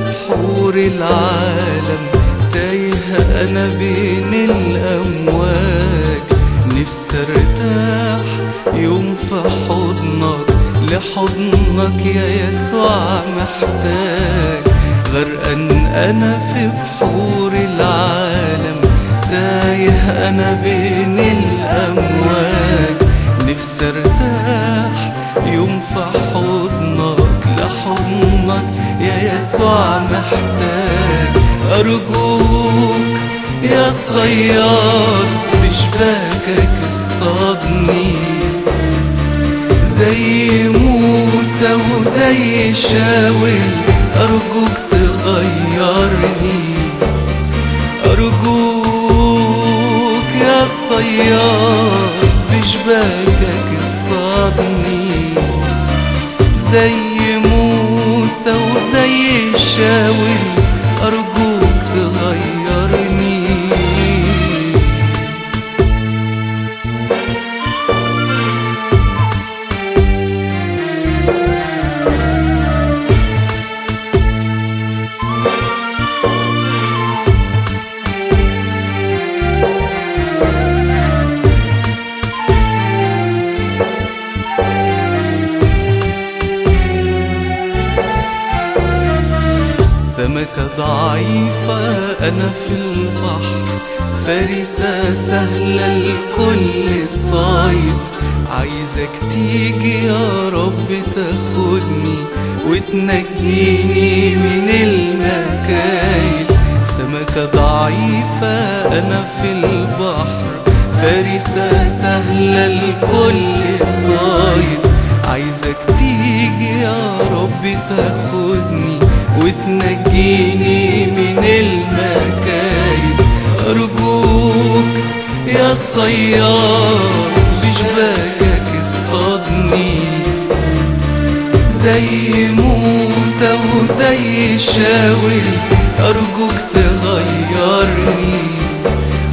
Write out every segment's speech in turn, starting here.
بحور العالم، تايه أنا بين الأمواج. نفسي ارتاح يوم في حضنك، لحضنك يا يسوع محتاج. غرقان أنا في بحور العالم، تايه أنا بين الأمواج. نفسي ارتاح يوم في حضنك، لحضنك يا يسوع محتاج. أرجوك يا صياد بشباكك اصطادني، زي موسى وزي شاول أرجوك تغيرني. أرجوك يا صياد بشباكك اصطادني، زي موسى وزي شاول أرجوك تغيرني. سمكة ضعيفة أنا في البحر، فريسة سهلة لكل الصيد. عايزك تيجي يا رب تاخدني وتنجيني من المكايد. سمكة ضعيفة أنا في البحر، فريسة سهلة لكل الصيد. عايزك تيجي يا رب تاخدني وتنجيني من المكايد. أرجوك يا صياد بشباكك اصطادني، زي موسى وزي شاول أرجوك تغيرني.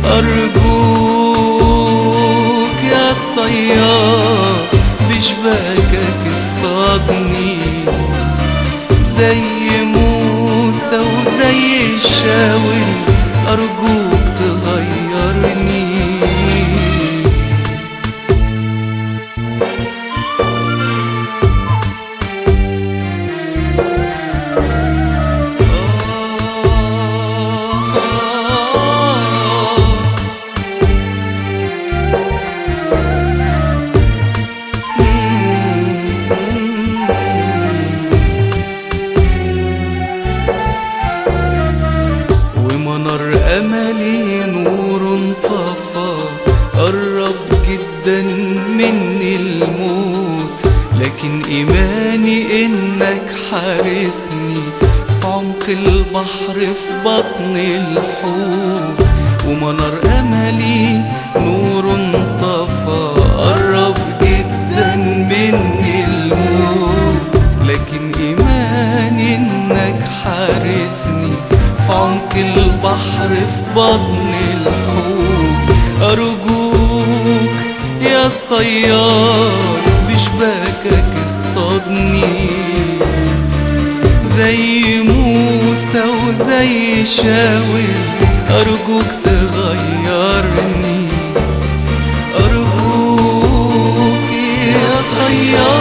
أرجوك يا صياد بشباكك اصطادني، زي موسى وزي شاول أرجوك تغيرني. أملي نور طفى، قرب جدا مني الموت، لكن إيماني إنك حارسني في عمق البحر في بطن الحوت. ومنار أملي نور طفى، قرب جدا مني الموت، لكن إيماني إنك حارسني في عمق البحر في بطن الحوت. أرجوك يا صياد بشباكك اصطادني، زي موسى وزي شاول أرجوك تغيرني. أرجوك يا صياد